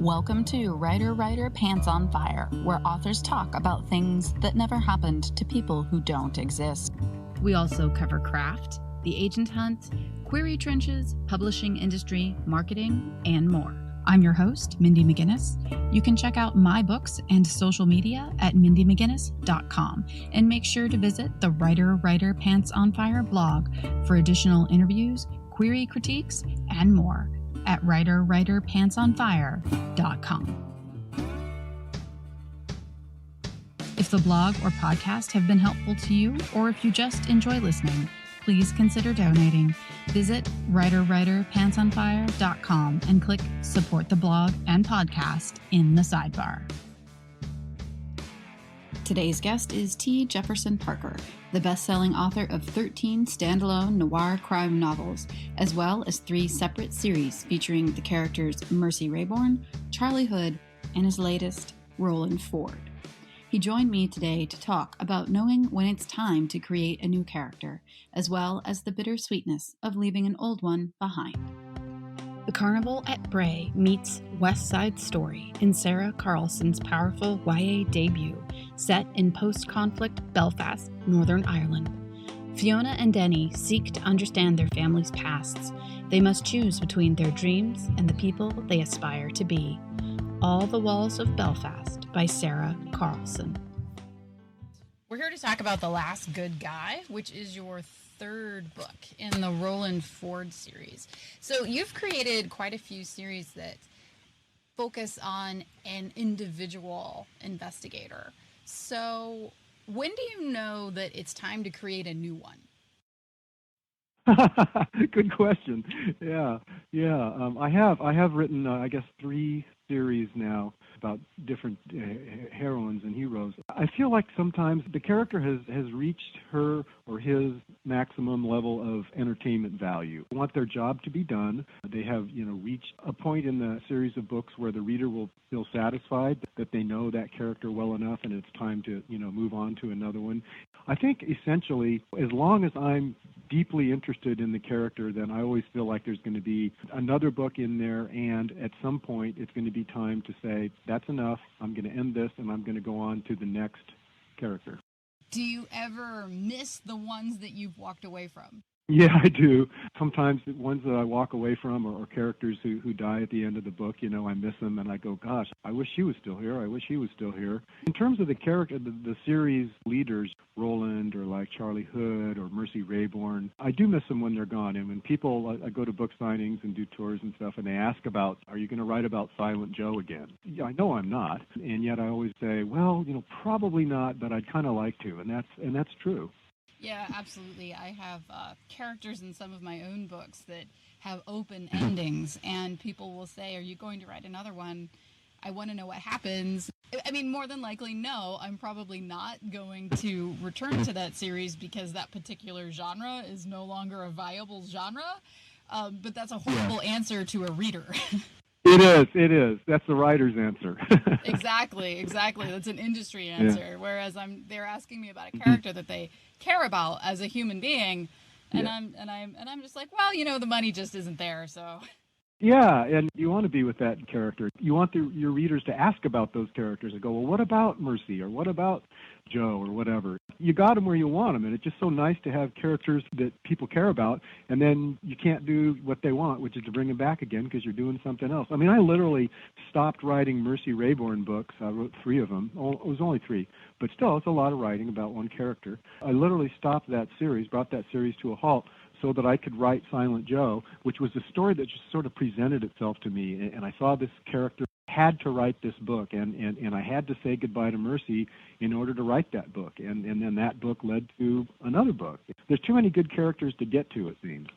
Welcome to Writer Pants on Fire, where authors talk about things that never happened to people who don't exist. We also cover craft, the agent hunt, query trenches, publishing industry, marketing, and more. I'm your host, Mindy McGinnis. You can check out my books and social media at mindymcginnis.com, and make sure to visit the Writer Pants on Fire blog for additional interviews, query critiques, and more at writerpantsonfire.com. If the blog or podcast have been helpful to you, or if you just enjoy listening, please consider donating. Visit writerpantsonfire.com and click Support the Blog and Podcast in the sidebar. Today's guest is T. Jefferson Parker, the best-selling author of 13 standalone noir crime novels, as well as 3 separate series featuring the characters Merci Rayborn, Charlie Hood, and his latest, Roland Ford. He joined me today to talk about knowing when it's time to create a new character, as well as the bittersweetness of leaving an old one behind. The Carnival at Bray meets West Side Story in Sarah Carlson's powerful YA debut, set in post-conflict Belfast, Northern Ireland. Fiona and Denny seek to understand their families' pasts. They must choose between their dreams and the people they aspire to be. All the Walls of Belfast by Sarah Carlson. We're here to talk about The Last Good Guy, which is your third book in the Roland Ford series. So you've created quite a few series that focus on an individual investigator. So when do you know that it's time to create a new one? Good question. Yeah. I have written, I guess, 3 series now about different heroines and heroes. I feel like sometimes the character has reached her or his maximum level of entertainment value. They want their job to be done. They have, reached a point in the series of books where the reader will feel satisfied that they know that character well enough, and it's time to, move on to another one. I think essentially, as long as I'm deeply interested in the character, then I always feel like there's going to be another book in there, and at some point it's going to be time to say, that's enough, I'm going to end this, and I'm going to go on to the next character. Do you ever miss the ones that you've walked away from? Yeah, I do. Sometimes the ones that I walk away from or characters who die at the end of the book, I miss them and I go, gosh, I wish he was still here. I wish he was still here. In terms of the character, the series leaders, Roland or like Charlie Hood or Merci Rayborn, I do miss them when they're gone. And when people, I go to book signings and do tours and stuff, and they ask about, are you going to write about Silent Joe again? Yeah, I know I'm not. And yet I always say, well, probably not, but I'd kind of like to. And that's true. Yeah, absolutely. I have characters in some of my own books that have open endings, and people will say, are you going to write another one? I want to know what happens. I mean, more than likely, no, I'm probably not going to return to that series because that particular genre is no longer a viable genre, but that's a horrible answer to a reader. It is. That's the writer's answer. Exactly. That's an industry answer. Yeah. Whereas they're asking me about a character that they care about as a human being, and I'm just like, well, the money just isn't there, so. Yeah, and you want to be with that character. You want your readers to ask about those characters and go, well, what about Merci, or what about Joe, or whatever. You got them where you want them, and it's just so nice to have characters that people care about, and then you can't do what they want, which is to bring them back again because you're doing something else. I mean, I literally stopped writing Merci Rayborn books. I wrote 3 of them. It was only 3, but still, it's a lot of writing about one character. I literally stopped that series, brought that series to a halt, so that I could write Silent Joe, which was a story that just sort of presented itself to me. And I saw this character had to write this book, and I had to say goodbye to Merci in order to write that book. And then that book led to another book. There's too many good characters to get to, it seems.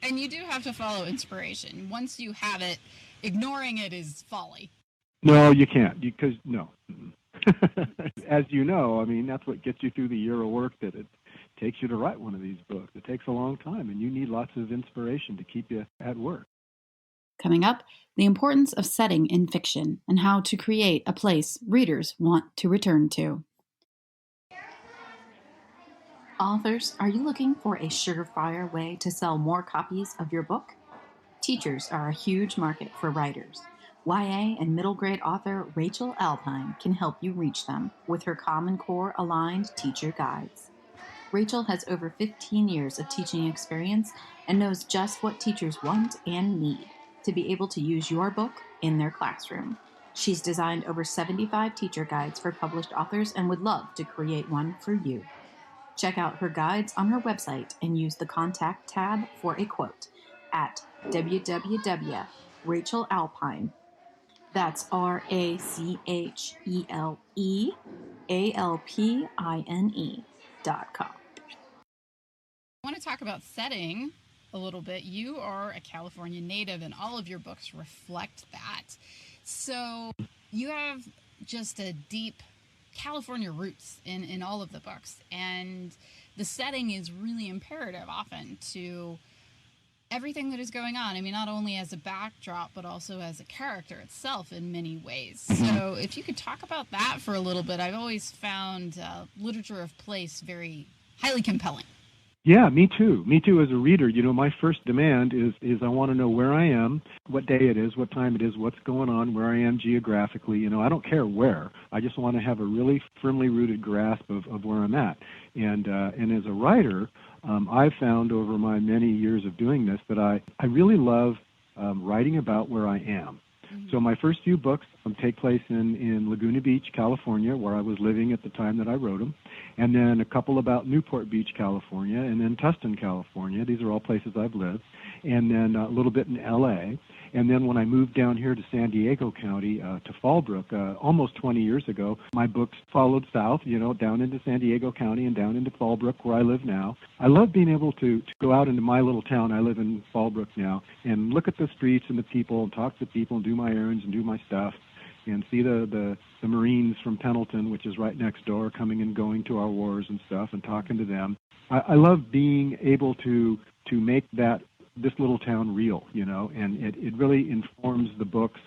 And you do have to follow inspiration. Once you have it, ignoring it is folly. No, you can't, because no. As you know, I mean, that's what gets you through the year of work that it takes you to write one of these books. It takes a long time, and you need lots of inspiration to keep you at work. Coming up, the importance of setting in fiction and how to create a place readers want to return to. Authors, are you looking for a surefire way to sell more copies of your book? Teachers are a huge market for writers. YA and middle grade author Rachele Alpine can help you reach them with her Common Core aligned teacher guides. Rachele has over 15 years of teaching experience and knows just what teachers want and need to be able to use your book in their classroom. She's designed over 75 teacher guides for published authors and would love to create one for you. Check out her guides on her website and use the Contact tab for a quote at www.rachelealpine. That's RACHELEALPINE.com. I want to talk about setting a little bit. You are a California native, and all of your books reflect that. So you have just a deep California roots in all of the books, and the setting is really imperative often to everything that is going on. I mean, not only as a backdrop, but also as a character itself in many ways. So if you could talk about that for a little bit. I've always found literature of place very highly compelling. Yeah, me too. Me too as a reader. You know, my first demand is I want to know where I am, what day it is, what time it is, what's going on, where I am geographically. You know, I don't care where. I just want to have a really firmly rooted grasp of where I'm at. And as a writer, I've found over my many years of doing this that I really love writing about where I am. So my first few books take place in Laguna Beach, California, where I was living at the time that I wrote them, and then a couple about Newport Beach, California, and then Tustin, California. These are all places I've lived, and then a little bit in L.A., and then when I moved down here to San Diego County, to Fallbrook, almost 20 years ago, my books followed south, you know, down into San Diego County and down into Fallbrook, where I live now. I love being able to go out into my little town. I live in Fallbrook now, and look at the streets and the people and talk to people and do my errands and do my stuff and see the Marines from Pendleton, which is right next door, coming and going to our wars and stuff and talking to them. I love being able to make this little town real, you know, and it really informs the books.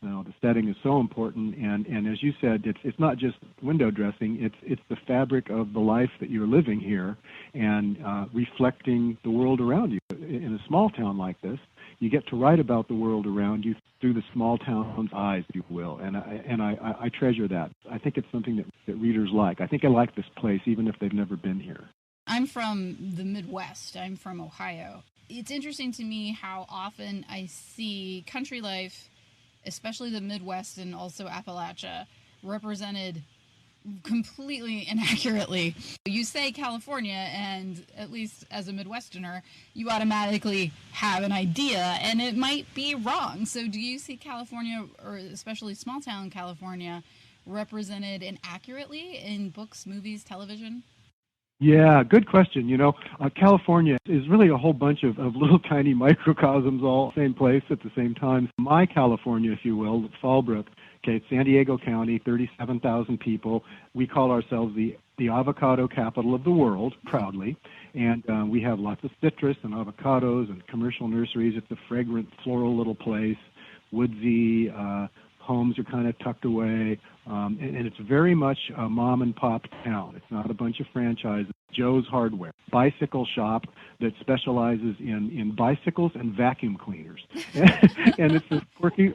You know, the setting is so important, and as you said, it's not just window dressing. It's the fabric of the life that you're living here, and reflecting the world around you. In a small town like this, you get to write about the world around you through the small town's eyes, if you will, and I treasure that. I think it's something that readers like. I think I like this place, even if they've never been here. I'm from the Midwest. I'm from Ohio. It's interesting to me how often I see country life, especially the Midwest and also Appalachia, represented completely inaccurately. You say California, and at least as a Midwesterner, you automatically have an idea, and it might be wrong. So do you see California, or especially small town California, represented inaccurately in books, movies, television? Yeah, good question. You know, California is really a whole bunch of little tiny microcosms all same place at the same time. My California, if you will, Fallbrook, okay, it's San Diego County, 37,000 people. We call ourselves the avocado capital of the world, proudly. And we have lots of citrus and avocados and commercial nurseries. It's a fragrant, floral little place, woodsy. Homes are kind of tucked away, and it's very much a mom and pop town. It's not a bunch of franchises. Joe's Hardware, bicycle shop that specializes in bicycles and vacuum cleaners. And it's this quirky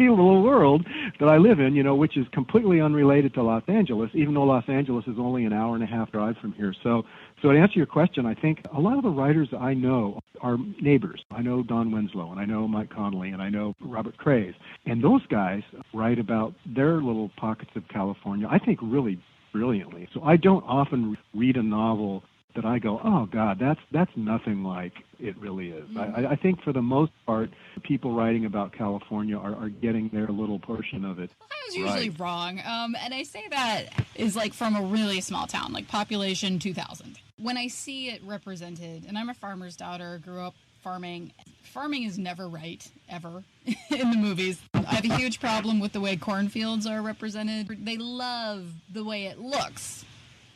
little world that I live in, you know, which is completely unrelated to Los Angeles, even though Los Angeles is only an hour and a half drive from here. So to answer your question, I think a lot of the writers I know are neighbors. I know Don Winslow, and I know Mike Connolly, and I know Robert Craze. And those guys write about their little pockets of California, I think, really brilliantly. So I don't often read a novel that I go, oh, God, that's nothing like it really is. I think for the most part, people writing about California are getting their little portion of it. Well, I was usually wrong. And I say that is like from a really small town, like population 2,000. When I see it represented, and I'm a farmer's daughter, grew up farming. Farming is never right, ever, in the movies. I have a huge problem with the way cornfields are represented. They love the way it looks,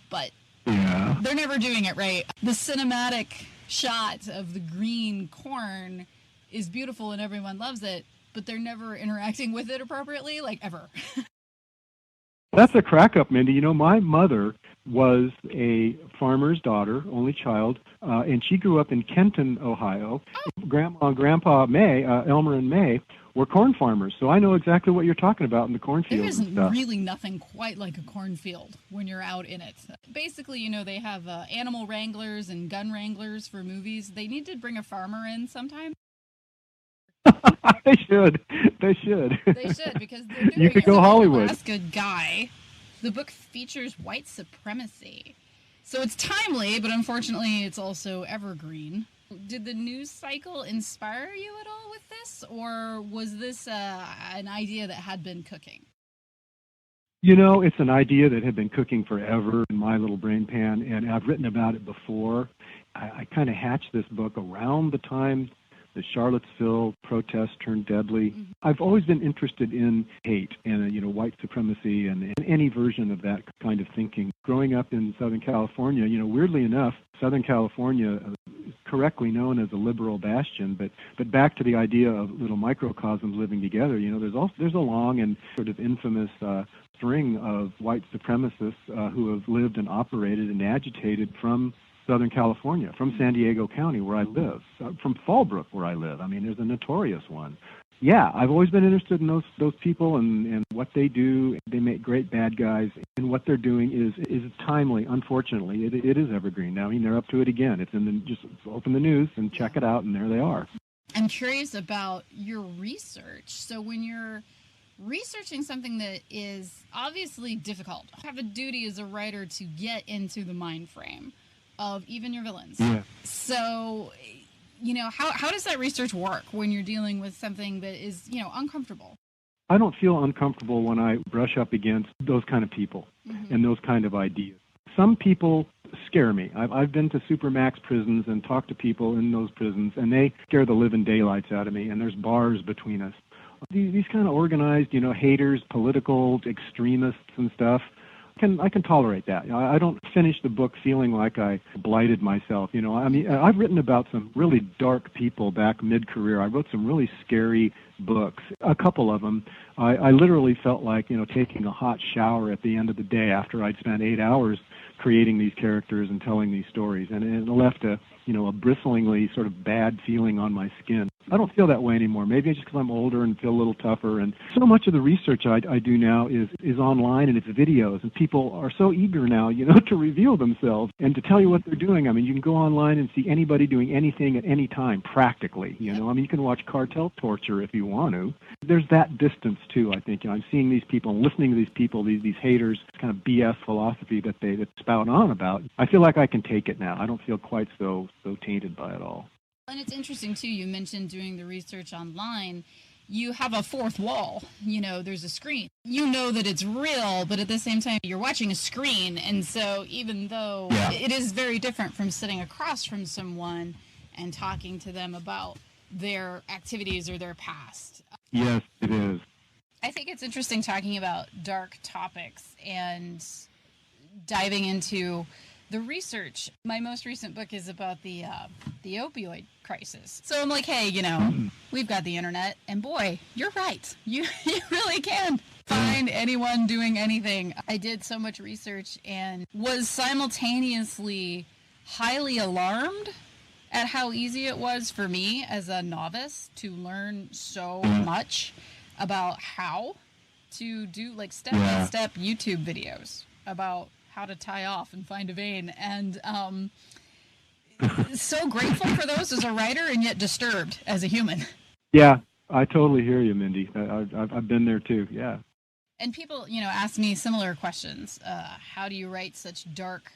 but they're never doing it right. The cinematic shot of the green corn is beautiful and everyone loves it, but they're never interacting with it appropriately, like ever. That's a crack up, Mindy. You know, my mother was a farmer's daughter, only child, and she grew up in Kenton, Ohio. Grandma and Grandpa May, Elmer and May, we're corn farmers, so I know exactly what you're talking about in the cornfields and stuff. There is really nothing quite like a cornfield when you're out in it. Basically, you know, they have animal wranglers and gun wranglers for movies. They need to bring a farmer in sometime. They should. They should. They should, because they're doing You could go Hollywood. Alaska guy. The book features white supremacy. So it's timely, but unfortunately it's also evergreen. Did the news cycle inspire you at all with this, or was this an idea that had been cooking? You know, it's an idea that had been cooking forever in my little brain pan, and I've written about it before. I kind of hatched this book around the time the Charlottesville protests turned deadly. Mm-hmm. I've always been interested in hate and, white supremacy and any version of that kind of thinking. Growing up in Southern California, weirdly enough, Southern California is correctly known as a liberal bastion, but back to the idea of little microcosms living together, there's a long and sort of infamous string of white supremacists who have lived and operated and agitated from Southern California, from San Diego County, where I live, from Fallbrook, where I live. I mean, there's a notorious one. Yeah, I've always been interested in those people and what they do. They make great bad guys, and what they're doing is timely. Unfortunately, it is evergreen now. I mean, they're up to it again. Just open the news and check it out, and there they are. I'm curious about your research. So when you're researching something that is obviously difficult, you have a duty as a writer to get into the mind frame of even your villains. Yeah. So, how does that research work when you're dealing with something that is, uncomfortable? I don't feel uncomfortable when I brush up against those kind of people and those kind of ideas. Some people scare me. I've been to supermax prisons and talked to people in those prisons, and they scare the living daylights out of me, and there's bars between us. These kind of organized, haters, political extremists and stuff, I can tolerate that. I don't finish the book feeling like I blighted myself. I've written about some really dark people back mid-career. I wrote some really scary books. A couple of them, I literally felt like, taking a hot shower at the end of the day after I'd spent 8 hours creating these characters and telling these stories, and it left a bristlingly sort of bad feeling on my skin. I don't feel that way anymore. Maybe it's just because I'm older and feel a little tougher. And so much of the research I do now is online, and it's videos. And people are so eager now, to reveal themselves and to tell you what they're doing. I mean, you can go online and see anybody doing anything at any time, practically. You can watch cartel torture if you want to. There's that distance, too, I think. I'm seeing these people and listening to these people, these haters, kind of BS philosophy that they spout on about. I feel like I can take it now. I don't feel quite so tainted by it all. And it's interesting, too, you mentioned doing the research online. You have a fourth wall. There's a screen. You know that it's real, but at the same time, you're watching a screen. And so even though it is very different from sitting across from someone and talking to them about their activities or their past. Yes, it is. I think it's interesting talking about dark topics and diving into the research. My most recent book is about the opioid crisis. So I'm like, hey, we've got the internet, and boy, you're right. You really can find anyone doing anything. I did so much research and was simultaneously highly alarmed at how easy it was for me as a novice to learn so much about how to do step-by-step YouTube videos about how to tie off and find a vein, and so grateful for those as a writer, and yet disturbed as a human. Yeah, I totally hear you, Mindy. I've been there too. Yeah. And people, ask me similar questions. How do you write such dark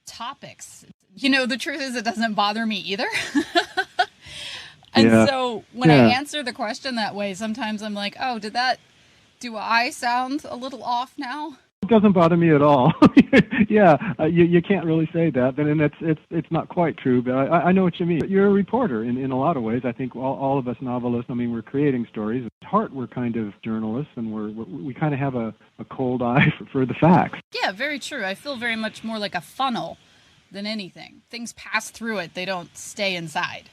topics? The truth is, it doesn't bother me either. And so when I answer the question that way, sometimes I'm like, oh, do I sound a little off now? It doesn't bother me at all. You can't really say that, and it's not quite true, but I know what you mean. You're a reporter in a lot of ways. I think all of us novelists, we're creating stories. At heart, we're kind of journalists, and we kind of have a cold eye for the facts. Yeah, very true. I feel very much more like a funnel than anything. Things pass through it. They don't stay inside.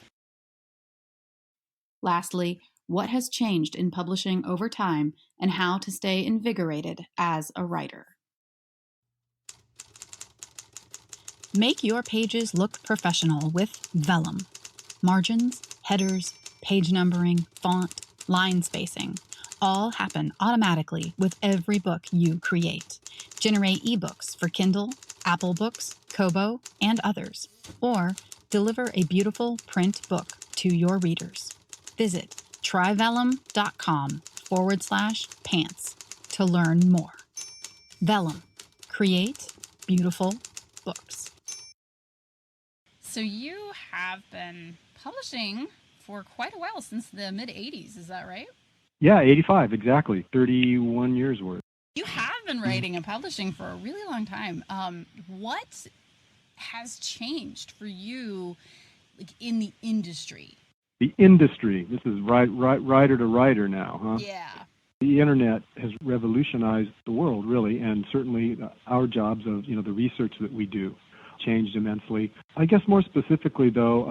Lastly, what has changed in publishing over time and how to stay invigorated as a writer. Make your pages look professional with Vellum. Margins, headers, page numbering, font, line spacing, all happen automatically with every book you create. Generate ebooks for Kindle, Apple Books, Kobo, and others, or deliver a beautiful print book to your readers. Visit tryvellum.com/pants to learn more. Vellum. Create beautiful books. So you have been publishing for quite a while, since the mid-'80s, is that right? Yeah, 85, exactly. 31 years worth. You have been writing and publishing for a really long time. What has changed for you, like, in the industry? The industry. This is writer to writer now, huh? Yeah. The internet has revolutionized the world, really, and certainly our jobs of, the research that we do changed immensely. I guess more specifically, though,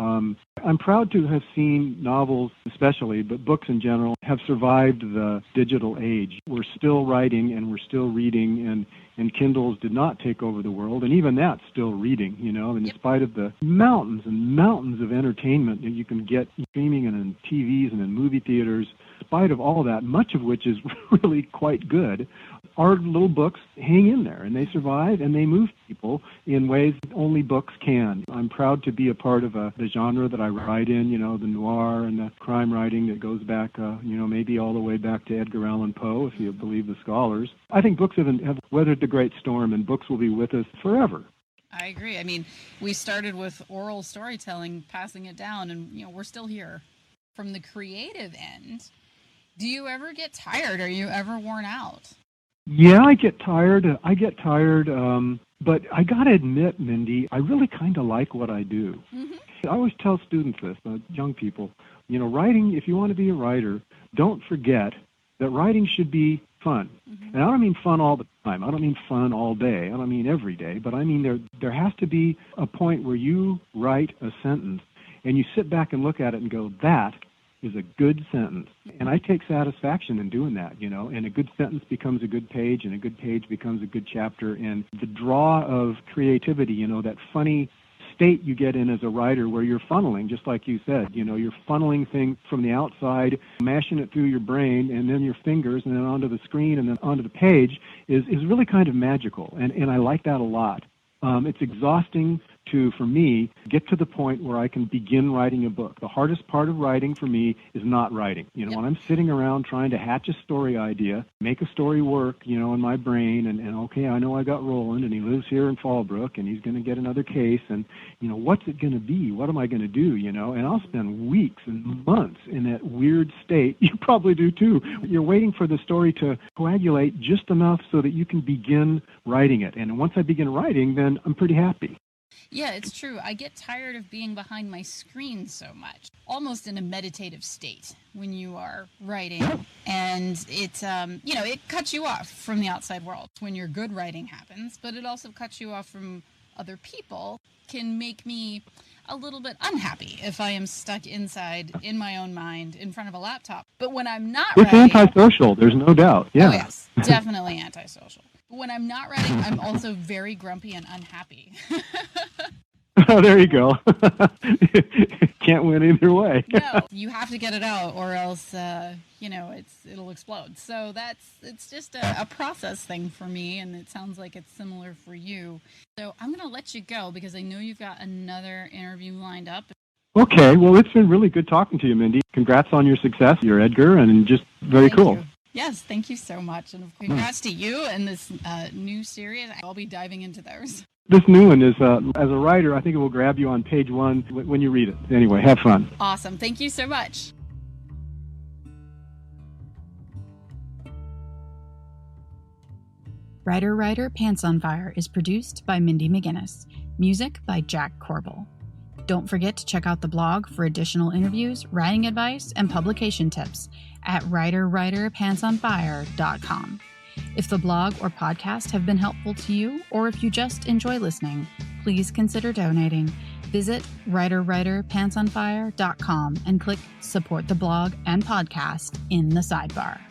I'm proud to have seen novels especially, but books in general, have survived the digital age. We're still writing and we're still reading, and Kindles did not take over the world, and even that's still reading, and in spite of the mountains and mountains of entertainment that you can get streaming and in TVs and in movie theaters, in spite of all that, much of which is really quite good, our little books hang in there, and they survive, and they move people in ways that only books can. I'm proud to be a part of the genre that I write in, the noir and the crime writing that goes back, maybe all the way back to Edgar Allan Poe, if you believe the scholars. I think books have weathered the great storm, and books will be with us forever. I agree. I mean, we started with oral storytelling, passing it down, and, we're still here. From the creative end, do you ever get tired? Are you ever worn out? Yeah, I get tired, but I got to admit, Mindy, I really kind of like what I do. Mm-hmm. I always tell students this, young people, writing, if you want to be a writer, don't forget that writing should be fun. Mm-hmm. And I don't mean fun all the time. I don't mean fun all day. I don't mean every day. But I mean there has to be a point where you write a sentence and you sit back and look at it and go, that is a good sentence. And I take satisfaction in doing that, and a good sentence becomes a good page, and a good page becomes a good chapter. And the draw of creativity, that funny state you get in as a writer where you're funneling, just like you said, you're funneling things from the outside, mashing it through your brain, and then your fingers, and then onto the screen, and then onto the page is really kind of magical. And I like that a lot. It's exhausting for me, get to the point where I can begin writing a book. The hardest part of writing for me is not writing. When I'm sitting around trying to hatch a story idea, make a story work, in my brain, and okay, I know I got Roland, and he lives here in Fallbrook, and he's going to get another case, and, what's it going to be? What am I going to do, and I'll spend weeks and months in that weird state. You probably do, too. You're waiting for the story to coagulate just enough so that you can begin writing it. And once I begin writing, then I'm pretty happy. Yeah, it's true. I get tired of being behind my screen so much, almost in a meditative state when you are writing. And it, it cuts you off from the outside world when your good writing happens, but it also cuts you off from other people, can make me a little bit unhappy if I am stuck inside in my own mind in front of a laptop. But when I'm not writing... It's antisocial, there's no doubt. Yeah. Oh, yes, definitely antisocial. When I'm not writing, I'm also very grumpy and unhappy. Oh, there you go. Can't win either way. No, you have to get it out, or else, it'll explode. So it's just a process thing for me, and it sounds like it's similar for you. So I'm going to let you go because I know you've got another interview lined up. Okay, well, it's been really good talking to you, Mindy. Congrats on your success, your Edgar, and just very cool. You. Yes, thank you so much. And congrats to you and this new series. I'll be diving into those. This new one is, as a writer, I think it will grab you on page 1 when you read it. Anyway, have fun. Awesome. Thank you so much. Writer, Pants on Fire is produced by Mindy McGinnis. Music by Jack Corbel. Don't forget to check out the blog for additional interviews, writing advice, and publication tips at writerpantsonfire.com. If the blog or podcast have been helpful to you, or if you just enjoy listening, please consider donating. Visit writerpantsonfire.com and click Support the Blog and Podcast in the sidebar.